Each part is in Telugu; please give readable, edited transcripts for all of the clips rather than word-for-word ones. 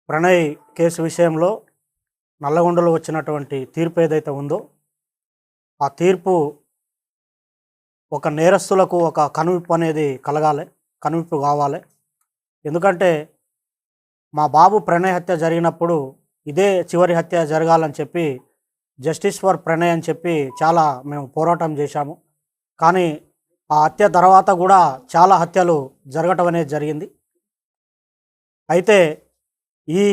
ప్రణయ్ కేసు విషయంలో నల్లగొండలో వచ్చినటువంటి తీర్పు ఏదైతే ఉందో ఆ తీర్పు ఒక నేరస్తులకు ఒక కనువిప్పు అనేది కలగాలి, కనువిప్పు కావాలి. ఎందుకంటే మా బాబు ప్రణయ్ హత్య జరిగినప్పుడు ఇదే చివరి హత్య జరగాలని చెప్పి జస్టిస్ ఫర్ ప్రణయ్ అని చెప్పి చాలా మేము పోరాటం చేశాము. కానీ ఆ హత్య తర్వాత కూడా చాలా హత్యలు జరగటం అనేది జరిగింది. అయితే ఈ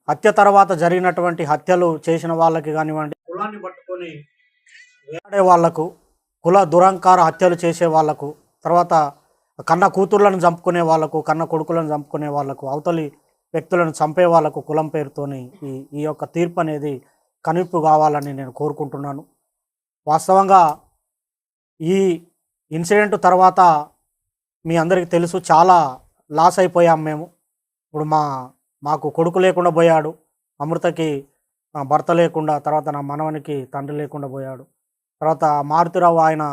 హత్య తర్వాత జరిగినటువంటి హత్యలు చేసిన వాళ్ళకి కానివ్వండి, కులాన్ని పట్టుకొని వేలాడే వాళ్లకు, కుల దురంకార హత్యలు చేసే వాళ్లకు, తర్వాత కన్న కూతుర్లను చంపుకునే వాళ్లకు, కన్న కొడుకులను చంపుకునే వాళ్లకు, అవతలి వ్యక్తులను చంపే వాళ్లకు కులం పేరుతోని ఈ యొక్క తీర్పు అనేది కనువిప్పు కావాలని నేను కోరుకుంటున్నాను. వాస్తవంగా ఈ ఇన్సిడెంట్ తర్వాత మీ అందరికీ తెలుసు, చాలా లాస్ అయిపోయాం మేము. ఇప్పుడు మాకు కొడుకు లేకుండా పోయాడు, అమృతకి భర్త లేకుండా, తర్వాత నా మనవనికి తండ్రి లేకుండా పోయాడు. తర్వాత మారుతిరావు ఆయన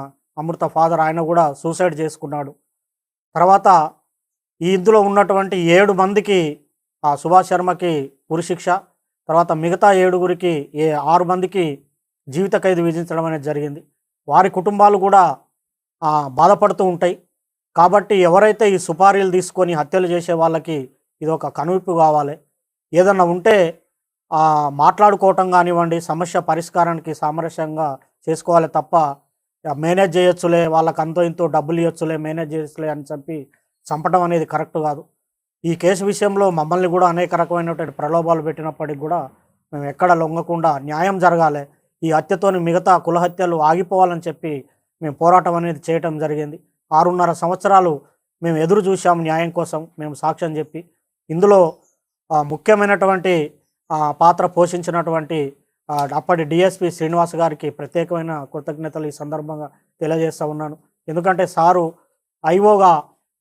అమృత ఫాదర్ ఆయన కూడా సూసైడ్ చేసుకున్నాడు. తర్వాత ఇందులో ఉన్నటువంటి 7 మందికి సుభాష్ శర్మకి ఉరిశిక్ష, తర్వాత మిగతా 7గురికి 6 మందికి జీవిత ఖైదు విధించడం అనేది జరిగింది. వారి కుటుంబాలు కూడా బాధపడుతూ ఉంటాయి. కాబట్టి ఎవరైతే ఈ సుపారీలు తీసుకొని హత్యలు చేసే వాళ్ళకి ఇది ఒక కనువిప్పు కావాలి. ఏదన్నా ఉంటే మాట్లాడుకోవటం కానివ్వండి, సమస్య పరిష్కారానికి సామరస్యంగా చేసుకోవాలి తప్ప మేనేజ్ చేయొచ్చులే, వాళ్ళకి అంతో ఇంతో డబ్బులు ఇవ్వచ్చులే, మేనేజ్ చేయొచ్చులే అని చెప్పి చంపడం అనేది కరెక్ట్ కాదు. ఈ కేసు విషయంలో మమ్మల్ని కూడా అనేక రకమైనటువంటి ప్రలోభాలు పెట్టినప్పటికి కూడా మేము ఎక్కడ లొంగకుండా న్యాయం జరగాలి, ఈ హత్యతోని మిగతా కుల హత్యలు ఆగిపోవాలని చెప్పి మేము పోరాటం అనేది చేయటం జరిగింది. 6.5 సంవత్సరాలు మేము ఎదురు చూసాం న్యాయం కోసం, మేము సాక్ష్యం చెప్పి. ఇందులో ముఖ్యమైనటువంటి పాత్ర పోషించినటువంటి అప్పటి డిఎస్పి శ్రీనివాస్ గారికి ప్రత్యేకమైన కృతజ్ఞతలు ఈ సందర్భంగా తెలియజేస్తూ ఉన్నాను. ఎందుకంటే సారు ఐఓగా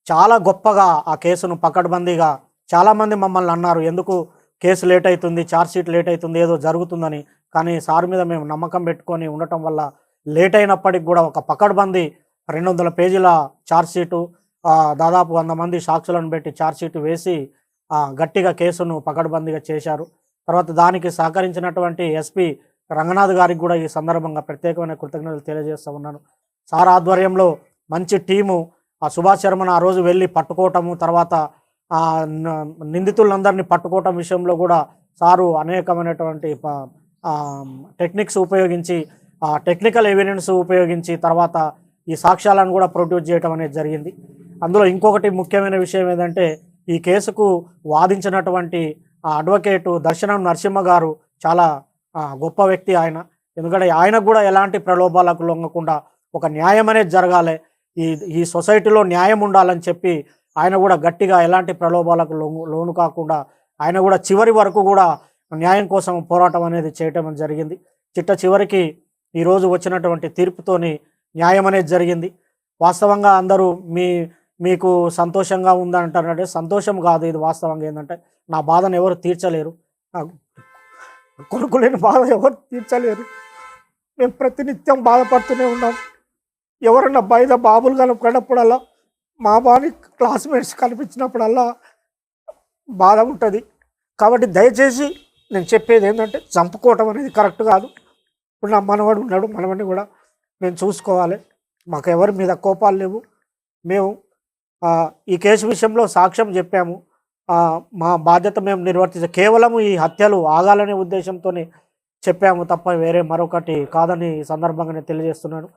చాలా గొప్పగా ఆ కేసును పకడ్బందీగా, చాలామంది మమ్మల్ని అన్నారు ఎందుకు కేసు లేట్ అవుతుంది, ఛార్జ్షీట్ లేట్ అవుతుంది, ఏదో జరుగుతుందని. కానీ సార్ మీద మేము నమ్మకం పెట్టుకొని ఉండటం వల్ల లేట్ అయినప్పటికి కూడా ఒక పకడ్బందీ 200 పేజీల ఛార్జ్షీటు, దాదాపు 100 మంది సాక్షులను పెట్టి ఛార్జ్షీట్ వేసి గట్టిగా కేసును పకడ్బందీగా చేశారు. తర్వాత దానికి సహకరించినటువంటి ఎస్పీ రంగనాథ్ గారికి కూడా ఈ సందర్భంగా ప్రత్యేకమైన కృతజ్ఞతలు తెలియజేస్తూ ఉన్నాను. సార్ ఆధ్వర్యంలో మంచి టీము సుభాష్ శర్మను ఆ రోజు వెళ్ళి పట్టుకోవటము, తర్వాత నిందితులందరినీ పట్టుకోవటం విషయంలో కూడా సారు అనేకమైనటువంటి టెక్నిక్స్ ఉపయోగించి, టెక్నికల్ ఎవిడెన్స్ ఉపయోగించి తర్వాత ఈ సాక్ష్యాలను కూడా ప్రొడ్యూస్ చేయడం అనేది జరిగింది. అందులో ఇంకొకటి ముఖ్యమైన విషయం ఏంటంటే ఈ కేసుకు వాదించినటువంటి అడ్వకేటు దర్శనం నరసింహ గారు చాలా గొప్ప వ్యక్తి ఆయన. ఎందుకంటే ఆయనకు కూడా ఎలాంటి ప్రలోభాలకు లొంగకుండా ఒక న్యాయం అనేది జరగాలి, ఈ సొసైటీలో న్యాయం ఉండాలని చెప్పి ఆయన కూడా గట్టిగా ఎలాంటి ప్రలోభాలకు లోను కాకుండా ఆయన కూడా చివరి వరకు కూడా న్యాయం కోసం పోరాటం అనేది చేయటం జరిగింది. చివరికి ఈరోజు వచ్చినటువంటి తీర్పుతోని న్యాయం అనేది జరిగింది. వాస్తవంగా అందరూ మీకు సంతోషంగా ఉందంటారంటే సంతోషం కాదు, ఇది వాస్తవంగా ఏంటంటే నా బాధను ఎవరు తీర్చలేరు, కొడుకు లేని బాధ ఎవరు తీర్చలేరు. మేము ప్రతినిత్యం బాధపడుతూనే ఉన్నాం. ఎవరన్నా బయట బాబులు కనపడినప్పుడల్లా, మా బాని క్లాస్మేట్స్ కనిపించినప్పుడల్లా బాధ ఉంటుంది. కాబట్టి దయచేసి నేను చెప్పేది ఏంటంటే చంపుకోవటం అనేది కరెక్ట్ కాదు. ఇప్పుడు నా మనవడు ఉన్నాడు, మనవడిని కూడా మేము చూసుకోవాలి. మాకు ఎవరి మీద కోపాలు లేవు. మేము ఈ కేసు విషయంలో సాక్ష్యం చెప్పాము, మా బాధ్యత మేము నిర్వర్తించాము. కేవలం ఈ హత్యలు ఆగాలనే ఉద్దేశంతోనే చెప్పాము తప్ప వేరే మరొకటి కాదని ఈ సందర్భంగా నేను తెలియజేస్తున్నాను.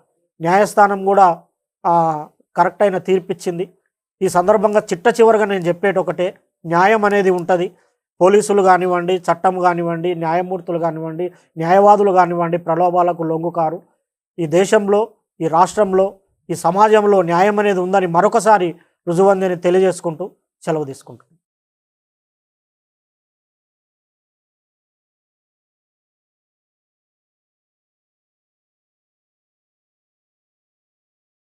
న్యాయస్థానం కూడా కరెక్ట్ అయిన తీర్పిచ్చింది. ఈ సందర్భంగా చివరిగా నేను చెప్పేటి ఒకటే, న్యాయం అనేది ఉంటుంది. పోలీసులు కానివ్వండి, చట్టం కానివ్వండి, న్యాయమూర్తులు కానివ్వండి, న్యాయవాదులు కానివ్వండి ప్రలోభాలకు లొంగుకారు. ఈ దేశంలో, ఈ రాష్ట్రంలో, ఈ సమాజంలో న్యాయం అనేది ఉందని మరొకసారి రుజువందని తెలియజేసుకుంటూ సెలవు తీసుకుంటాం.